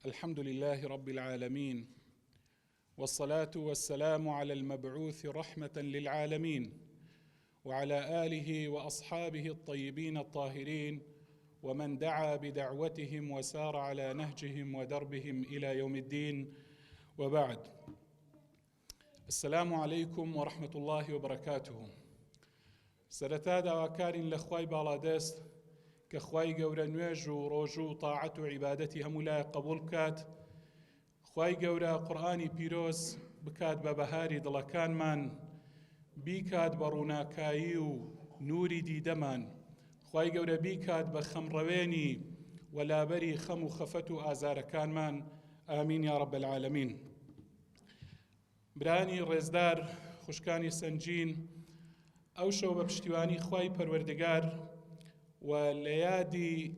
الحمد لله رب العالمين، والصلاة والسلام على المبعوث رحمة للعالمين، وعلى آله وأصحابه الطيبين الطاهرين، ومن دعا بدعوتهم وسار على نهجهم ودربهم إلى يوم الدين، وبعد. السلام عليكم ورحمة الله وبركاته. سرەتا داواکارین لە خوای باڵادەست کە خوای گەورە نوێژ و ڕۆژ و تاعەت و عیبادەتی هەموو لای قبول بکات. خوای گەورە قورئانی پیرۆز بکات بە بەهاری دڵەکانمان، بیکات بە ڕووناکایی و نوری دیدەمان. خوای گەورە بیکات بە خەمڕەوێنی وەلابەری خەم و خەفەت و ئازارەکانمان. ئامین یا رب العالمین. برانی ڕێزدار، خوشکانی سەنجین، ئەو شەو بە پشتیوانی خوای پەروەردگار و لە یادی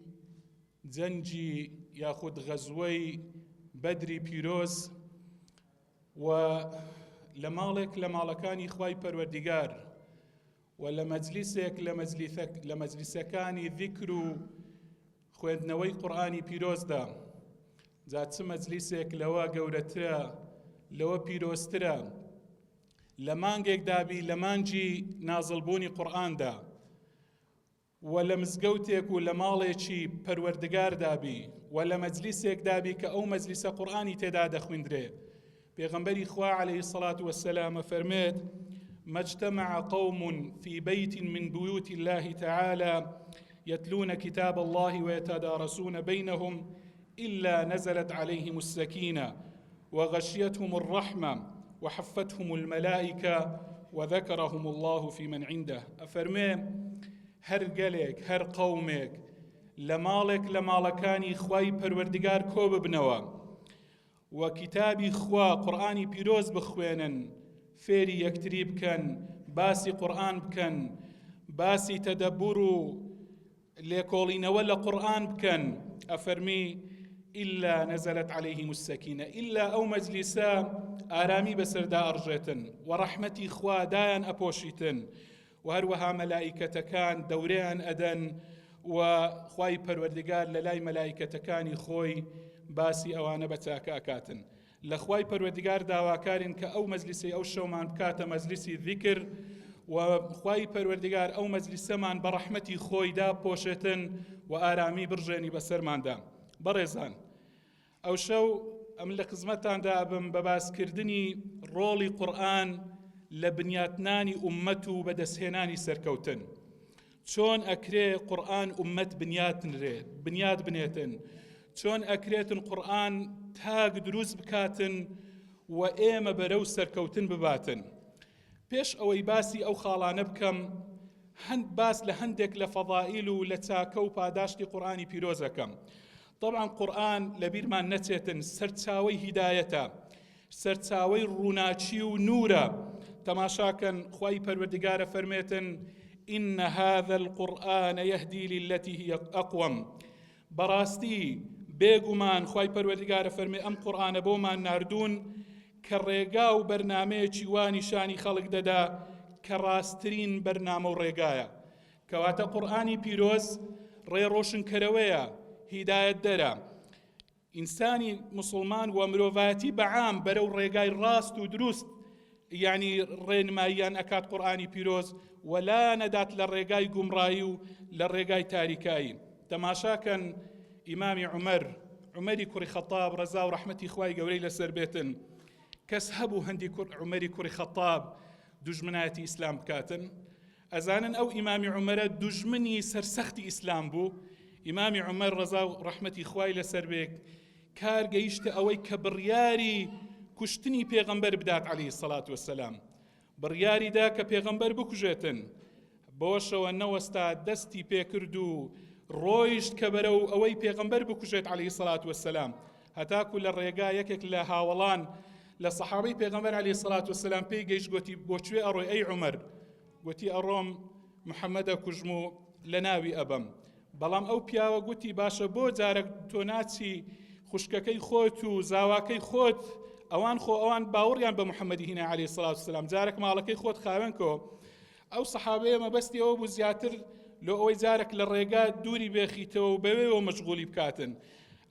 جەنگی یاخود غەزوەی بەدری پیرۆز و لە ماڵێک لە ماڵەکانی خوای پەروەردگار و لە مەجلیسێک لە مەجلیسەکانی ذیکر و خوێندنەوەی قورئانی پیرۆزدا، جا چ مەجلیسێک لەوە گەورەترە، لەوە پیرۆزترە لە مانگێک دابی لە مانجی نازڵبوونی قورئاندا و لە مزگەوتێک و لە ماڵێکی پەروەردگار دابی و لە مەجلیسێک دابی کە ئەو مەجلیسە قورئانی تێدا دەخوێندرێ. پێغەمبەری خوا عەلەیهی الصەلاة وەسسەلام فەرمێت: ما اجتمع قوم في بيت من بيوت الله تعالى يتلون كتاب الله ويتدارسون بينهم إلا نزلت عليهم السكينة وغشيتهم الرحمة وحفتهم الملائكة وذكرهم الله في من عنده. أفرمي هر قلق هر قومك لمالكاني خواي پروردگار كوب بنوا وكتابي خوا قرآني بيروز بخوينن، فيري يكتري بكن، باسي قرآن بكن، باسي تدبرو ليكولين ولا قرآن بكن. أفرمي إلا نزلت عليهم السكينة، إلا أو مجلسا آرامي بسردا أرجيتن ورحمتي خوا دايان أبوشيتن وهروها ملائكة كان دوريان أدن وخواي پروردگار للاي ملائكة كاني خوي باسي أوان بتاكا أكاتن لخواي پروردگار داواكارن كأو مجلسي أو شومان بكاتا مجلسي ذكر وخواي پروردگار أو مجلسي من برحمتي خوي دا بوشيتن وآرامي برجيني بسرمان دا. بەڕێزان، ئەو شەو ئەم لە خزمەتاندا بم بە باسکردنی ڕۆڵی قورئان لە بنیاتنانی ئوممەت و بەدەستهێنانی سەرکەوتن. چۆن ئەکرێ قورئان ئوممەت بنیات بنێتن، چۆن ئەکرێتن قورئان تاک دروست بکاتن و ئێمە بەرەو سەرکەوتن بباتن. پێش ئەوەی باسی ئەو خاڵانە بکەم، باس لە هەندێک لە فەضائیل و لە چاکە و پاداشتی قورئانی پیرۆزەکەم. طبعا قورآن لبيرمان نتيتن سرچاوي هدايتا، سرچاوي روناچي و نورا. تماشاكن خواي پروردگار فرميتن: إن هذا القرآن يهدي للتي هي أقوم. براستي بيگومان خواي پروردگار فرمي أم قرآن بومان ناردون كالريقاو برنامج واني شاني خلق ددا كراسترين برنامو ريقايا. كواتا قرآني بيروز ري روشن كرويا هداية درا إنساني مسلمان ومروفاتي بعام برو ريقاي راست ودروست، يعني رين مايان أكاد قرآني بيروز ولا ندات للريقاي قمرايو للريقاي تاريكاي. تماشا كان إمامي عمري كوري خطاب رزاو رحمتي خواي قولي لسربيتن كسهبو هندي عمري كوري خطاب دجمناتي إسلام بكاتن أزانا أو إمامي عمر دجمني سرسختي إسلام بو. إمامي عمر رضا رحمتي خواي لسربيك كار جيشت أوي كبرياري كشتني بيغمبر بدات عليه الصلاة والسلام. برياري دا كبيغمبر بكجيتن بوش وانو استاد دستي بيكردو رويشت كبرو أوي بيغمبر بكجيت عليه الصلاة والسلام. هتاكو للريقا يكك لهاولان لصحابي بيغمبر عليه الصلاة والسلام بيجيش قوتي بوشوي أروي أي عمر قوتي أروم محمد كجمو لناوي أبم. بەڵام ئەو پیاوە گوتی باشە بۆ جارێک تۆ ناچی خوشکەکەی خۆت و زاواکەی خۆت ئەوان باوەڕیان بە محەممەدی هینە عەلەیهی سەڵات وسەلام جارێک ماڵەکەی خۆت خاوێنکەوە. ئەو سەحابەیە مەبەستی ئەوە بوو زیاتر لۆ ئەوەی جارێک لە ڕێگا دووری بێخیتەوە و بەوێەوە مەشغوڵی بکاتن.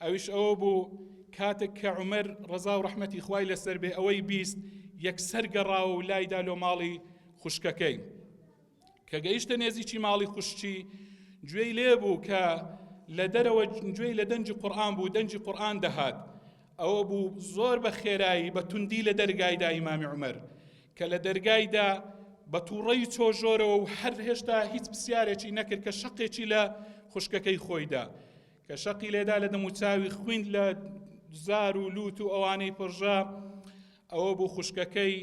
ئەویش ئەوە بوو کاتێک کە عومەر ڕەزا و ڕەحمەتی خوای لەسەر بێ ئەوەی بیست یەکسەر گەڕاوە و لایدا لۆ ماڵی خوشکەکەی کە گەیشتە نێزیکی ماڵی خوشکی گوێی لێبوو کە لە دەرەوە گوێی لە دەنجی قورئان بوو دەنجی قورئان دەهات ئەوە بوو زۆر بە خێرایی بە توندی لە دەرگایدا ئیمامی عومەر کە لە دەرگایدا بە تووڕەی چۆژۆرەوە و هەر هێشتا هیچ پرسیارێکی نەکرد کە شەقێکی لە خوشکەکەی خۆیدا کە شەقی لێدا لە دەموچاوی خوێند لە زار و لوت و ئەوانەی پڕژا ئەوە بوو خوشکەکەی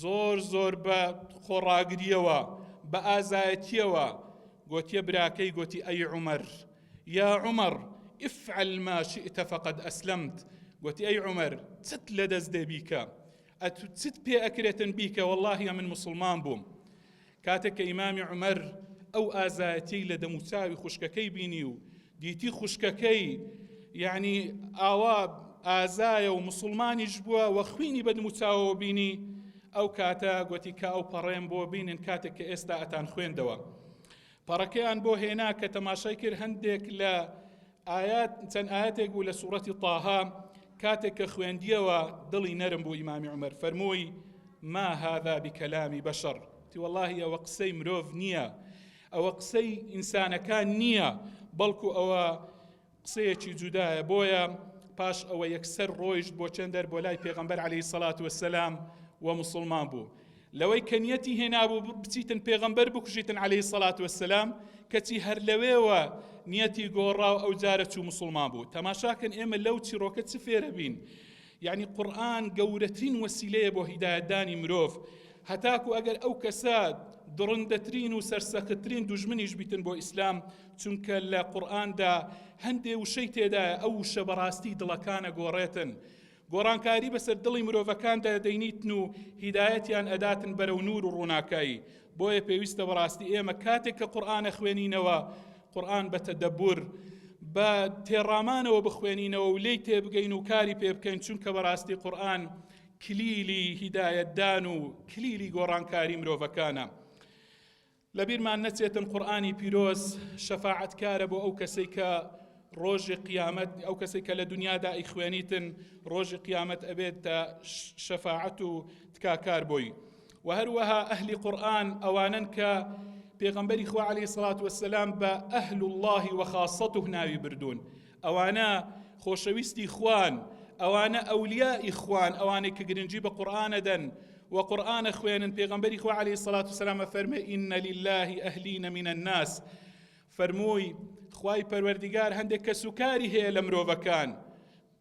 زۆر زۆر بە خۆڕاگریەوە بە ئازایەتیەوە گوتیە براکەی گوتی ئەی عومەر یا عومەر افعل ما شئت فقد أسلمت گوتی ئەی عومەر چت لەدەست دێ بیکە چت پێ ئەکرێتن بیکە والله من مسلمان بووم کاتێک کە ئیمامی عومەر ئەو ئازایەتی لە دەموچاوی خوشکەکەی بینی و دیتی خوشکەکەی یعنی ئاوا ئازایە و مسلمانیش بووە و خوینی بە دەموچاوەوە بینی ئەو کاتە گوتی کە ئەو پەڕێم بۆ بینن کاتێک کە ئێستا ئەتان خوێندەوە پەڕەکەیان بۆ هێنا کە تەماشای کرد هەندێک لە ئايات چەند ئاەتێک بوو لە سوورەتی طاها کاتێک کە خوێندیەوە دڵی نەرم بوو ئیمامی عومەر فەرمووی ما هذا بكلام بشر تی والله ئەوە قسەی مرۆڤ نییە ئەوە قسەی ئینسانەکان نییە بەڵکو ئەوە قسەیەکی جودایە بۆیە پاش ئەوە یەکسەر ڕۆیشت بۆ چەندەر بۆ لای پێغەمبەر عەلەیهی سەڵات وەسەلام و مسلمان بوو لەوەی کە نیەتی هێنابوو بچیتن پێغەمبەر بکوژیتن عەلەیهی سەڵات وەسەلام کەچی هەر لەوێوە نیەتی گۆڕاو ئەو جارە چوو مسلمان بوو تەماشاکەن ئێمە لەو چیرۆکە چ فێرە بین یعنی قورئان گەورەترین وەسیلەیە بۆ هیدایەتدانی مرۆڤ هەتاکو ئەگەر ئەو کەسە دڕندەترین و سەرسەختترین دوژمنیش بیتن بۆ ئیسلام چونکە لە قورئاندا هەندێ وشەی تێدایە ئەو وشە بەڕاستی دڵەکانە گۆڕێتن گۆڕانکاری بەسەر دڵی مرۆڤەکاندا دەینیتن و هیدایەتیان ئەداتن بەرەو نور و ڕووناکایی بۆیە پێویستە بەڕاستی ئێمە کاتێک کە قورئانە خوێنینەوە قورئان بە تەدەبور بە تێڕامانەوە بخوێنینەوە و لێی تێبگەین و کاری پێ بکەین چونکە بەڕاستی قورئان کلیلی هیدایەتدان و کلیلی گۆڕانکاری مرۆڤەکانە لەبیرمان نەچێتن قورئانی پیرۆز شەفاعەتکارە بۆ ئەو کەسەی کە ڕۆژی قیامەت ئەو کەسێک کە لە دنیادا ئەیخوێنیتن ڕۆژی قیامەت ئەبێتە شەفاعەت و تکاکار بۆی و هەروەها ئەهلی قورئان ئەوانن کە پێغەمبەری خوا عەلەیهی سەڵات وەسەلام بە ئەهل الله وەخاسەته ناوی بردوون ئەوانە خۆشەویستی خوان ئەوانە ئەولیای خوان ئەوانەی کە گرنگی بە قورئانە دەن وقرآن خوين پیغمبری خو علیه الصلاة والسلام فرمي إن لله أهلين من الناس فرموي خواي پروردگار هندك كسكاري هي لمروفكان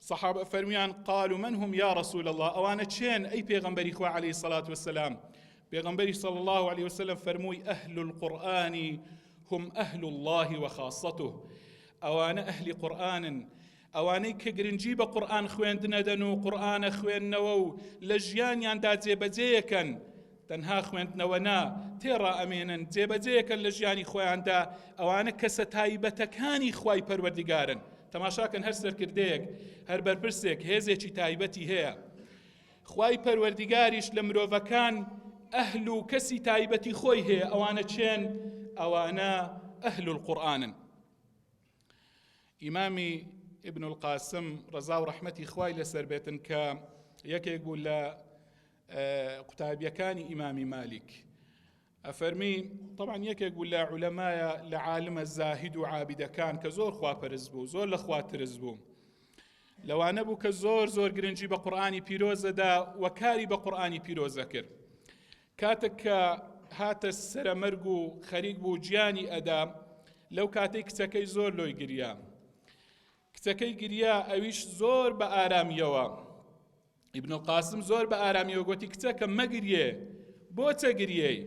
صحابة فرميان قالوا من هم يا رسول الله أوانا تشين أي پیغمبری خو علیه الصلاة والسلام پیغمبری صلى الله عليه وسلم فرموي أهل القرآن هم أهل الله وخاصته أوانا أهل قرآن ئەوانەی کە گرنگی بە قورئان خوێندنە دەن و قورئانە خوێندنەوە و لە ژیانیاندا جێبەجێیەکەن تەنها خوێندنەوە نا تێڕا ئەمێنن جێبەجێیەکەن لە ژیانی خۆیاندا ئەوانە کەسە تایبەتەکانی خوای پەروەردگارن تەماشاکەن هەر سەرکردەیەک هەر بەرپرسێک هێزێکی تایبەتی هەیە خوای پەروەردگاریش لە مرۆڤەکان ئەهل و کەسی تایبەتی خۆی هەیە ئەوانە چێن ئەوانە ئەهل القورئانن ئیمامی ابن القاسم رضا و رحمتي خوای لەسەر بێتن کە یەکێک بوو لە قوتابیەکانی ئیمامی مالک ئەفەرمی طبعا یەکێک بوو لە عولەمایە لە عالمە زاهید و عابدەکان کە زۆر خواپەرست بوو زۆر لە خوا ترس بوو لەوانە بوو کە زۆر گرنگی بە قورئانی پیرۆزەدا و کاری بە قورئانی پیرۆزە کرد کاتێک کە هاتە سەرەمەرگ و خەریک بوو گیانی ئەدا لەو کاتەی کچەکەی زۆر لۆی گریا کچەکەی گریا ئەویش زۆر بە ئارامیەوە ئیبن القاسم زۆر بە ئارامیەوە گوتی کچەکەم مەگریێ بۆچە گریەی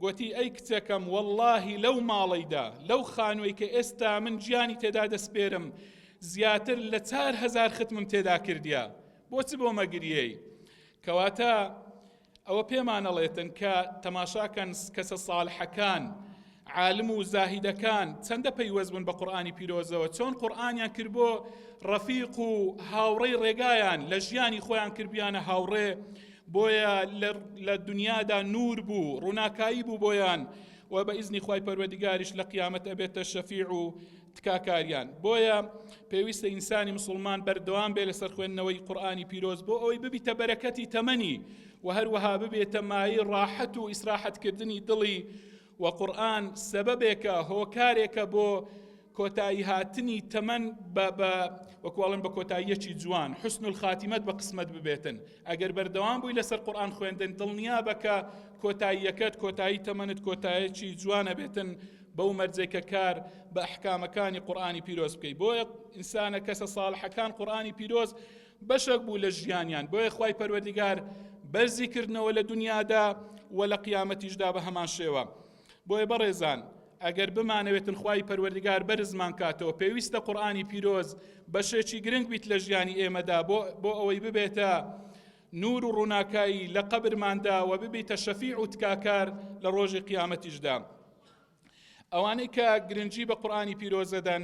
گوتی ئەی کچەکەم وەڵڵاهی لەو ماڵەیدا لەو خانووی کە ئێستا من گیانی تێدا دەسپێرم زیاتر لە 4000 ختمم تێدا کردیا بۆچ بۆ مەگریەی کەواتە ئەوە پێمانەڵێتن کە تەماشاکەن کەسە ساڵحەکان عالم و زاهیدەکان چەندە پەیوەست بوون بە قورئانی پیرۆزەوە چۆن قورئانیان کرد بۆ ڕەفیق و هاوڕێی ڕێگایان لە ژیانی خۆیان کردیانە هاوڕێ بۆیە لە دنیادا نور بوو ڕووناکایی بوو بۆیان و بە ئیزنی خوای پەروەردگاریش لە قیامەت ئەبێتە شەفیع و تکاکاریان. بۆیە پێویستە ئینسانی مسلمان بەردەوام بێ لەسەر خوێندنەوەی قورئانی پیرۆز بۆ ئەوەی ببیتە بەرەکەتی تەمەنی و هەروەها ببێتە مایەی ڕاحەت و ئیسراحەتکردنی دڵی و قورئان سەبەبێکە هۆکارێکە بۆ کۆتایی هاتنی تەمەن وەکوڵم بە کۆتاییەکی جوان حسن الخاتیمەت بە قسمەت ببێتن. ئەگەر بەردەوام بووی لەسەر قورئان خوێندن دڵنیا بکە کۆتاییەکەت کۆتایی تەمەنت کۆتاییەکی جوانە بێتن بەو مەرجەی کە کار بە ئەحکامەکانی قورئانی پیرۆز بکەیت. بۆیە ئینسانە کەسە ساڵحەکان قورئانی پیرۆز بەشێک بوو لە ژیانیان. بۆیە خوای پەروەردیگار بەرزی کردنەوە لە دنیادا و لە قیامەتیشدا بە هەمان شێوە. بۆیە بەڕێزان ئەگەر بمانەوێتن خوای پەروەردیگار بەرزمان کاتەوە پێویستە قورئانی پیرۆز بەشێکی گرنگ بیت لە ژیانی ئێمەدا بۆ ئەوەی ببێتە نور و ڕووناکایی لە قەبرماندا و ببێتە شەفیع و تکاکار لە ڕۆژی قیامەتیشدا. ئەوانەی کە گرنگی بە قورئانی پیرۆزەدەن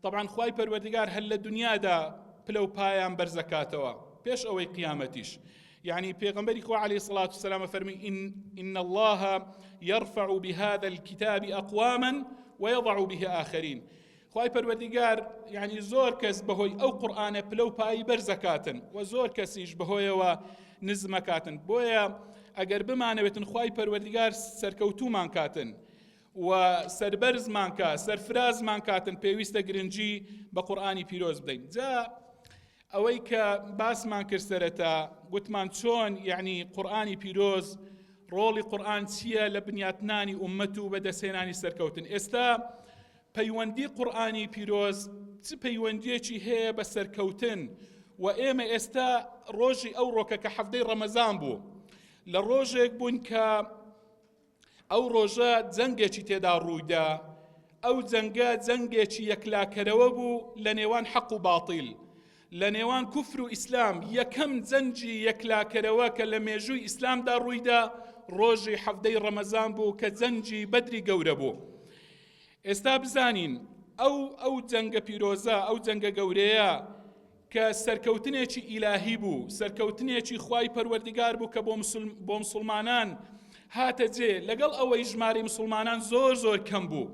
طبعاً خوای پەروەردیگار هەر لە دنیادا پلە و پایان بەرزەکاتەوە پێش ئەوەی قیامەتیش. يعني پیغمبری خو علیه الصلاة والسلام فرمی إن الله يرفع بهذا الكتاب أقواما ويضع به آخرين. خوای پەروەردیگار يعني زۆر کەس بەهۆی ئەو قورئانە پلە و پایی بەرزەکاتن و زۆر کەسیش بەهۆیەوە نزمەکاتن. بۆیە ئەگەر بمانەوێتن خوای پەروەردیگار سەرکەوتومان کاتن و سەربەرزمان کات سەرفرازمان کاتن پێویستە گرنگی بە قورئانی پیرۆز بدەین. جا ئەوەی کە باسمان کرد سەرەتا گوتمان چۆن یعنی قورئانی پیرۆز ڕۆڵی قورئان چییە لە بنیاتنانی ئومەت و بەدەستهێنانی سەرکەوتن. ئێستا پەیوەندی قورئانی پیرۆز چ پەیوەندیەکی هەیە بە سەرکەوتن و ئێمە ئێستا ڕۆژی ئەو ڕۆکە کە حەفتەی ڕەمەزان بوو لە ڕۆژێک بوون کە ئەو ڕۆژە جەنگێکی تێدا ڕوویدا. ئەو جەنگە جەنگێکی یەکلاکەرەوە بوو لە نێوان حەق و باتیل لە نێوان کوفر و ئیسلام. یەکەم جەنگی یەکلاکەرەوە کە لە مێژووی ئیسلامدا ڕوویدا ڕۆژی حەفتەی ڕەمەزان بوو کە جەنگی بەدری گەورە بوو. ئێستا بزانین ئەو جەنگە پیرۆزە ئەو جەنگە گەورەیە کە سەرکەوتنێکی ئیلاهی بوو سەرکەوتنێکی خوای پەروەردیگار بوو کە بۆ مسلمانان هاتە جێ لەگەڵ ئەوەی ژمارەی مسلمانان زۆر کەم بوو.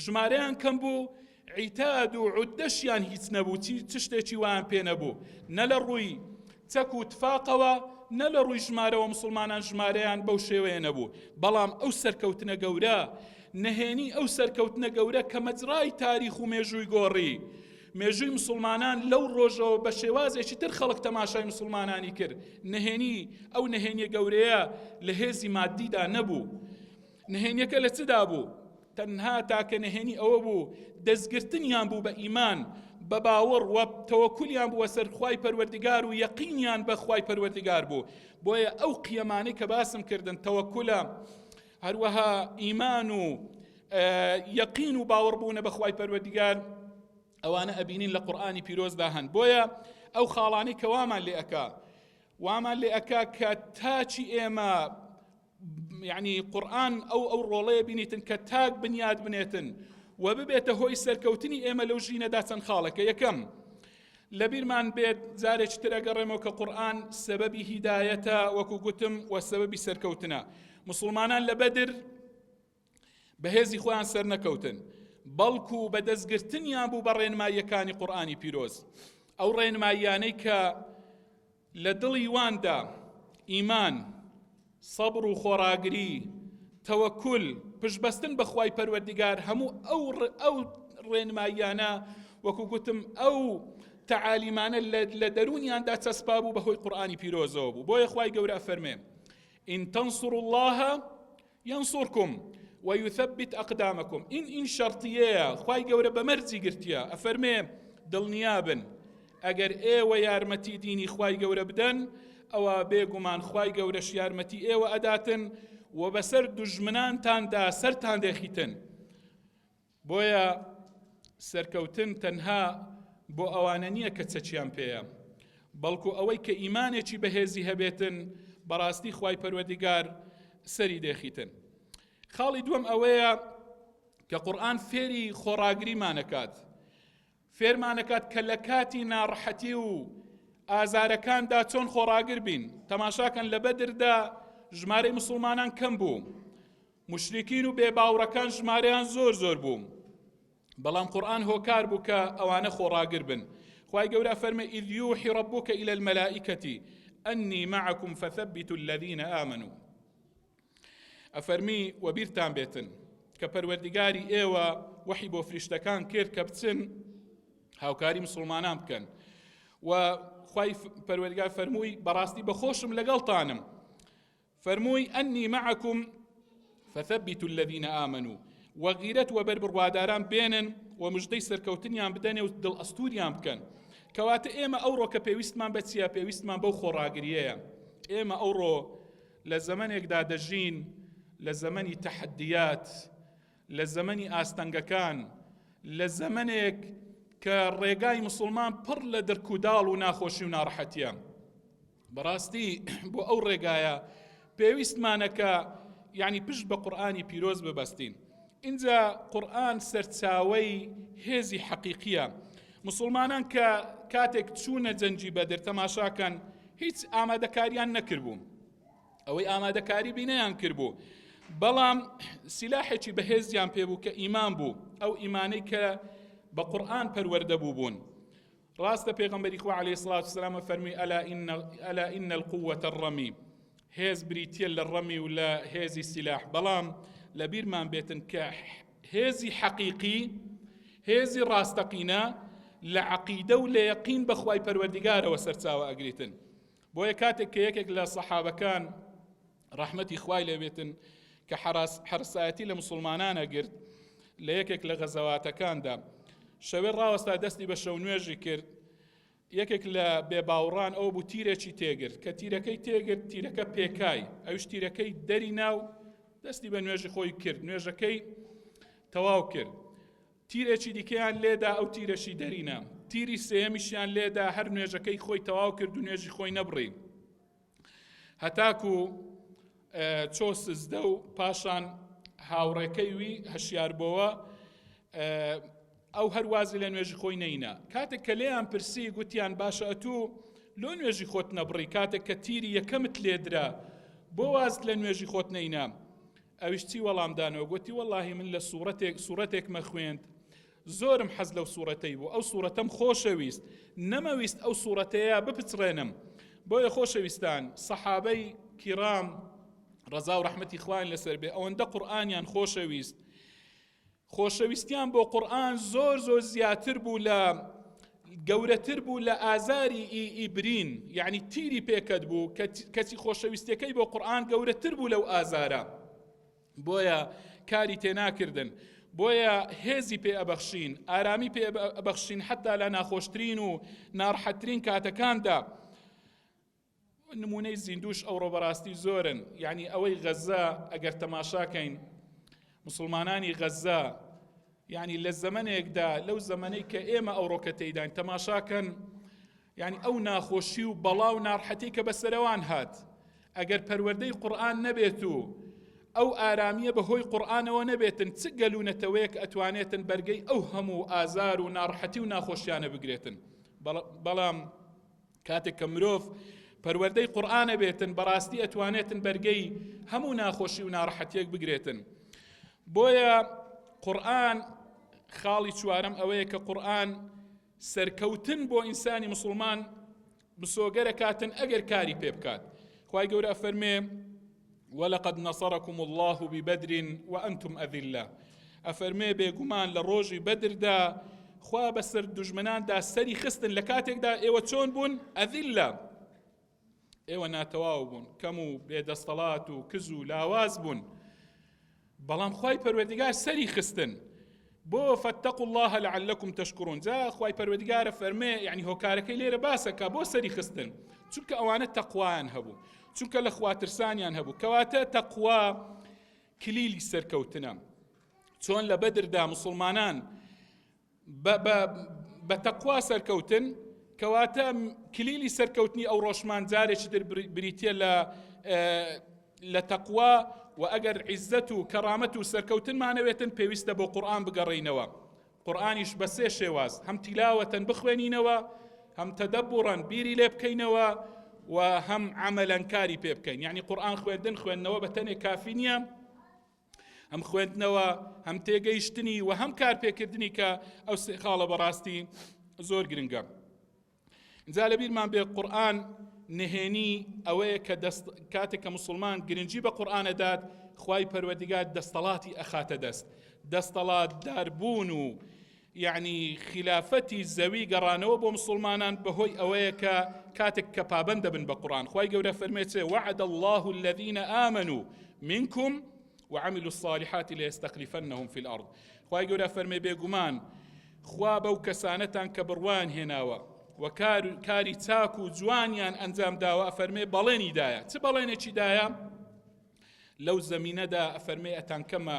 ژمارەیان کەم بوو عیتاد و عودەشیان هیچ نەبوو چ شتێکی وان پێ نەبوو نە لە ڕووی چەک و تفاقەوە نە لە ڕووی ژمارەوە مسلمانان ژمارەیان بەو شێوەیە نەبوو. بەڵام ئەو سەرکەوتنە گەورە نهێنی ئەو سەرکەوتنە گەورە کە مەجرای تاریخ و مێژووی گۆڕی مێژووی مسلمانان لەو ڕۆژەوە بە شێوازێکی تر خەڵک تەماشای مسلمانانی کرد. نهێنی ئەو نهێنیە گەورەیە لە هێزی مادیدا نەبوو. نهێنیەکە لە چدا بوو؟ تەنها تاکە نهێنی ئەوە بوو دەستگرتنیان بوو بە ئیمان بە باوەڕ و تەوەکولیان بووە سەر خوای پەروەردیگار و یەقینیان بە خوای پەروەردیگار بوو. بۆیە ئەو قیەمانەی کە باسم کردن تەوەکولە هەروەها ئیمان و یەقین و باوەڕبوونە بە خوای پەروەردیگار ئەوانە ئەبینین لە قورئانی پیرۆزدا هەن. بۆیە ئەو خاڵانەی کە وامان لێ ئەکا کە تاچی ئێمە يعني قورئان ئەو ڕۆڵەیە بینیتن کە تاک بنیاد بنێتن و ببێتە هۆی سەرکەوتنی ئێمە لەو ژینەدا چەند خاڵەکە. یەکەم لەبیرمان بێت جارێکی تر ئەگەڕێمەوە کە قورئان سەبەبی هیدایەتە وەکو گوتم و سەبەبی سەرکەوتنە. مسلمانان لە بەدر بەهێزی خۆیان سەر نەکەوتن بەڵکو بە دەستگرتنیان بوو بە ڕێنماییەکانی قورئانی پیرۆز. ئەو ڕێنماییانەی کە لە دڵی واندا ئیمان سەبر و خۆڕاگری تەوەکل پشتبەستن بە خوای پەروەردیگار هەموو ئەو ڕێنماییانە وەکو گوتم ئەو تەعالیمانە لە دەرونیاندا چەسپا بوو بەهۆی قورئانی پیرۆزەوە بوو. بۆیە خوای گەورە فەرمێ إن تنصروا الله ينصركم ويثبت أقدامكم. إن شرطية خوای گەورە بەمەرجی گرتیە ئەفەرمێ دڵنیابن ئەگەر ئێوە یارمەتی دینی خوای گەورە بدەن ئەوە بێگومان خوای گەورەش یارمەتی ئێوە ئەداتن و بەسەر دوژمنانتاندا سەرتان دێخیتن. بۆیە سەرکەوتن تەنها بۆ ئەوانە نییە کە چەچیان پێیە بەڵکو ئەوەی کە ئیمانێکی بەهێزی هەبێتن بەڕاستی خوای پەروەردیگار سەری دێخیتن. خاڵی دووەم ئەوەیە کە قورئان فێری خۆڕاگریمانەکات فێرمانەکات کە لە کاتی ناڕەحەتی و ئازارەکاندا چۆن خۆڕاگر بین. تەماشاکەن لە بەدردا ژمارەی مسلمانان کەم بوو مشریکین و بێباوڕەکان ژمارەیان زۆر بوو بەڵام قورآن هۆکار بوو کە ئەوانە خۆڕاگر بن. خوای گەورە فەرمێ ئیذ یوحی ربک إلى الملائکة أني معكم فثبتوا الذين آمنوا. ئەفەرمی وەبیرتان بێتن کە پەروەردگاری ئێوە وحی بۆ فریشتەکان کرد کە بچن هاوکاری مسلمانان بکەن و خوای پەروەردگار فەرمووی بەڕاستی بەخۆشم لەگەڵتانم، فەرمووی ئەنی معكم فثبتوا الذين آمنوا، وەغیرەت وە بەربڕواداران بێنن و مژدەی سەرکەوتنیان بدەنێ و دڵ ئەستوریان بکەن. کەواتە ئێمە ئەوڕۆ کە پێویستمان بە چیە؟ پێویستمان بەو خۆڕاگریەیە. ئێمە ئەوڕۆ لە زەمانێکدا دەژین، لە زەمەنی تەحەدیات، لە زەمەنی ئاستەنگەکان، لە زەمانێک کە ڕێگای مسلمان پڕ لە دەرکوداڵ و ناخۆشی و ناڕەحەتیە. بەڕاستی بۆ ئەو ڕێگایە پێویستمانەکە یعنی پشت بە قورئانی پیرۆز ببەستین. اینجا قورئان سەرچاوەی هێزی حەقیقیە. مسلمانان کە کاتێک چوونە جەنگی بەدر تەماشاکەن هیچ ئامادەکاریان نەکردبوو، ئەوەی ئامادەکاری بینەیان کردبوو، بەڵام سیلاحێکی بەهێزیان پێبوو کە ئیمان بوو، ئەو ئیمانەی کە بە قورئان پەروەردەبوو بوون. ڕاستە پێغەمبەری خوا عەلەیهی سڵات وسەلام فەرمی ئەلا ئین القووەتە الڕەمی، هێز بریتیە لە ڕەمی و لە هێزی سیلاح، بەڵام لەبیرمان بێتن کە هێزی حەقیقی، هێزی ڕاستەقینە لە عەقیدە و لە یەقین بەخوای پەروەردگارەوە سەرچاوە ئەگریتن. بۆیە کاتێک کە یەکێک لە سەحابەکان ڕەحمەتی خوای لێبێتن کە حرسایەتی لە مسلمانانە گرت لە یەکێک لە غەزەواتەکاندا، شەوێ ڕاوەستا دەستی بە شەو نوێژی کرد، یەکێک لە بێباوەڕان ئەو بوو تیرێکی تێگرت، کە تیرەکەی تێگرت، تیرەکە پێکای، ئەوش تیرەکەی دەری ناو، دەستی بە نوێژی خۆی کرد، نوێژەکەی تەواو کرد. تیرێکی دیکەیان لێدا، ئەو تیرەشی دەرینا، تیری سێمیشیان لێدا، هەر نوێژەکەی خۆی تەواو کرد و نوێژی خۆی نەبڕی، هەتاکو چۆ سزدە و پاشان هاوڕێکەی وی هەشیار بۆوە ئەو هەروازی لە نوێژی خۆی نەینا. کاتێک کە لێیان پرسی گوتیان باشە ئەتوو لۆ نوێژی خۆت نەبڕی کاتێک کە تیری یەکەمت لێدرا بۆ وازت لە نوێژی خۆت نەینا؟ ئەویش چی وەڵامدانەوە؟ گوتی وەڵاهی من لە سوورەتێکمە خوێند، زۆرم حەز لەو سوورەتەی بوو، ئەو سوورەتەم خۆشەویست، نەمەویست ئەو سوورەتەیە بپچڕێنم. بۆیە خۆشەویستان سەحابەی کیرام ڕەزا و ڕەحمەتی خوایان لەسەر بێ، ئەوەندە قورئانیان خۆشەویست، خۆشەویستیان بۆ قورئان زۆر زۆر زیاتر بوو، لە گەورەتر بوو لە ئازاری ئیبرین، یعنی تیری پێکەت بوو، کەچی خۆشەویستەکەی بۆ قورئان گەورەتر بوو لەو ئازارە، بۆیە کاری تێناکردن، بۆیە هێزی پێ ئەبەخشین، ئارامی پێ ئەبەخشین حتا لە ناخۆشترین و ناڕەحەتترین کاتەکاندا. نمونەی زیندوش ئەوڕۆ بەڕاستی زۆرن، یعنی ئەوەی غەزە ئەگەر تەماشاکەین، مسلمانانی غەزە یعنی لە زەمانێکدا لەو زەمانەی کە ئێمە ئەوڕۆکە تێیداین تەماشاکەن، یعنی ئەو ناخۆشی و بەڵاو ناڕەحەتی کە بەسەرەوان هات، ئەگەر پەروەردەی قورئان نەبێت و ئەو ئارامیە بەهۆی قورئانەوە نەبێتن، چ گەلوونەتەوەیەک ئەتوانێتن بەرگەی ئەو هەموو ئازار و ناڕەحەتی و ناخۆشیانە بگرێتن. بەڵام کاتێک کە مرۆڤ پەروەردەی قورئانە بێتن، بەڕاستی ئەتوانێتن بەرگەی هەموو ناخۆشی و ناڕەحەتیەک بگرێتن. بۆیە قورئان خاڵی چوارەم ئەوەیە کە قورئان سەرکەوتن بۆ ئینسانی مسلمان بسۆگەرە کاتن ئەگەر کاری پێ بکات. خوای گەورە ئەفەرمێ وَلَقَدْ نَصَرَكُمُ اللَّهُ بِبَدْرٍ وَأَنْتُمْ أَذِلَّةٌ، ئەفەرمێ بێگومان لە ڕۆژی بەدردا خوا بەسەر دوژمناندا سەری خستن، لە کاتێکدا ئێوە چۆن بوون؟ ئەذیلە، ئێوە ناتەواو بوون، کەم و بێدەستەڵات و کز و لاواز بوون، بەڵام خوای پەروەردگار سەری خستن. بۆ فاتقوا الله لعلكم تشكرون، جا خوای پەروەردگارە فەرمێ یعنی هۆکارەکەی لێرە باسەکە بۆ سەری خستن، چونکە ئەوانە تەقوایان هەبوو، چونکە لە خواترسانیان هەبوو، کەواتە تەقوا کلیلی سەرکەوتنە. چۆن لە بەدردا مسلمانان بە تەقوا سەرکەوتن، کەواتە کلیلی سەرکەوتنی ئەو ڕۆژمان جارێکی تر بریتیە لە تەقوا، و ئەگەر عیزەت و کەرامەت و سەرکەوتنمانەوێتن پێویستە بۆ قورئان بگەڕینەوە. قورئانیش بە سێ شێواز، هەم تیلاوەتەن بخوێنینەوە، هەم تەدەبوڕەن بیری لێ بکەینەوە، و هەم عەمەلەن کاری پێ بکەین. یعنی قورئان خوێندنەوە بە تەنێ کافی نییە، هەم خوێندنەوە هەم تێگەیشتنی و هەم کارپێکردنی کە ئەو سێ خاڵە بەڕاستی زۆر گرنگە. اینجا لەبیرمان بێ قورئان نهێنی ئەوەیە کە کاتێک کە مسلمان گرنگی بە قورئانەدات خوای پەروەردیگار دەستەڵاتی ئەخاتە دەست، دەستەڵات داربوون و یعنی خلافەتی زەوی گەڕانەوە بۆ مسلمانان بەهۆی ئەوەیە کە کاتێک کە پابەند دەبن بە قورئان. خوای گەورە فەرمێچێ وعد الله الذين آمنوا منكم وعملوا الصالحات ليستخلفنهم في الأرض. خوای گەورە فەرمێ بێگومان خوا بەو کەسانەتان کە بڕوان هێناوە و کاری چاک و جوانیان ئەنجام داوە ئەفەرمێ بەڵێنی دایە. چ بەڵێنێکی دایە؟ لەو زەمینەدا ئەفەرمێ ئەتان کەمە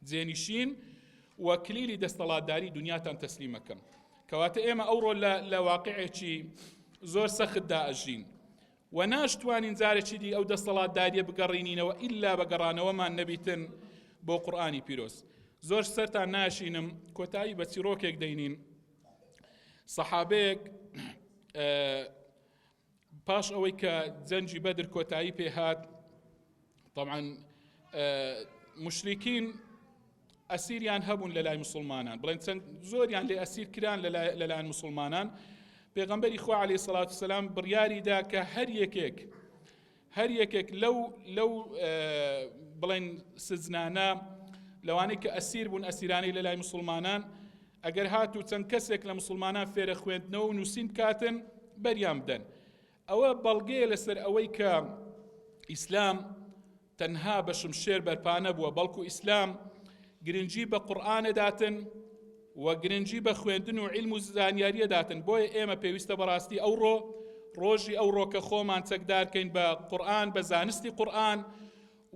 جێنشین و کلیلی دەستەڵاتداری دنیاتان تەسلیمەکەم. کەواتە ئێمە ئەوڕۆ لە واقعێکی زۆر سەختدا ئەژین و ناشتوانین جارێکی دی ئەو دەستەڵاتداریە بگەڕینینەوە ئیلا بەگەڕانەوەمان نەبیتن بۆ قورئانی پیرۆز. زۆر سەرتان ناشینم کۆتایی بە چیرۆکێک دەینین. سەحابەیەک پاش ئەوەی کە جەنجی بەدر کۆتایی پێهات، طبعاً مشریکین ئەسیریان هەبوون لە لای مسلمانان، بڵێن چەند زۆریان لێ ئەسیر کران لە لایەن مسلمانان. پێغەمبەری خوا عەلەیهی سەڵات وسەلام بڕیاریدا کە هەر یەکێک لەو بڵێن سزنانە لەوانەی کە ئەسیر بوون ئەسیرانەی لە لای مسلمانان ئەگەر هاتوو چەند کەسێک لە مسلمانان فێرە خوێندنەوە و نووسین کاتن بەریان بدەن. ئەوە بەڵگەیە لەسەر ئەوەی کە ئیسلام تەنها بە شمشێر بەرپا نەبووە، بەڵکو ئیسلام گرنگی بە قورئانە داتن و گرنگی بە خوێندن و عیلم و زانیاریە داتن. بۆیە ئێمە پێویستە بەڕاستی ڕۆژی ئەو ڕۆکە خۆمان چەکدارکەین بە قورئان، بە زانستی قورئان،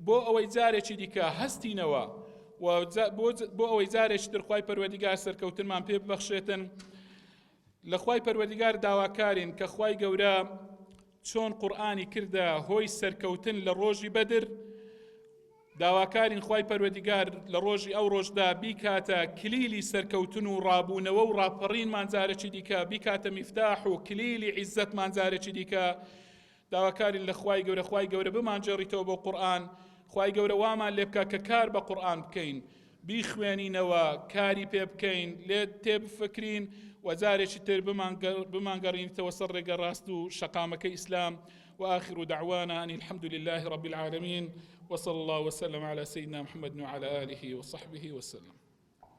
بۆ ئەوەی جارێکی دیکە هەستینەوە و بۆ ئەوەی جارێکی تر خوای پەروەردیگار سەرکەوتنمان پێ ببەخشێتن. لە خوای پەروەردیگار داواکارین کە خوای گەورە چۆن قورئانی کردە هۆی سەرکەوتن لە ڕۆژی بەدر، داواکارین خوای پەروەردیگار لە ڕۆژی ئەو ڕۆژدا بیکاتە کلیلی سەرکەوتن و ڕابوونەوە و ڕاپەڕینمان جارێکی دیکە، بیکاتە میفتاح و کلیلی عیزەتمان جارێکی دیکە. داواکارین لە خوای گەورە بمانجێڕیتەوە بۆ قورئان، خوای گەورە وامان لێ بکە کە کار بە قورئان بکەین، بیخوێنینەوە، کاری پێ بکەین، لێ تێبفکرین و جارێکی تر بمانگەڕینیتەوە سەر ڕێگە ڕاست و شەقامەکەی ئیسلام. وآخر دعوانا أن الحمد لله رب العالمين وصلى الله وسلم على سيدنا محمد وعلى آله وصحبه وسلم.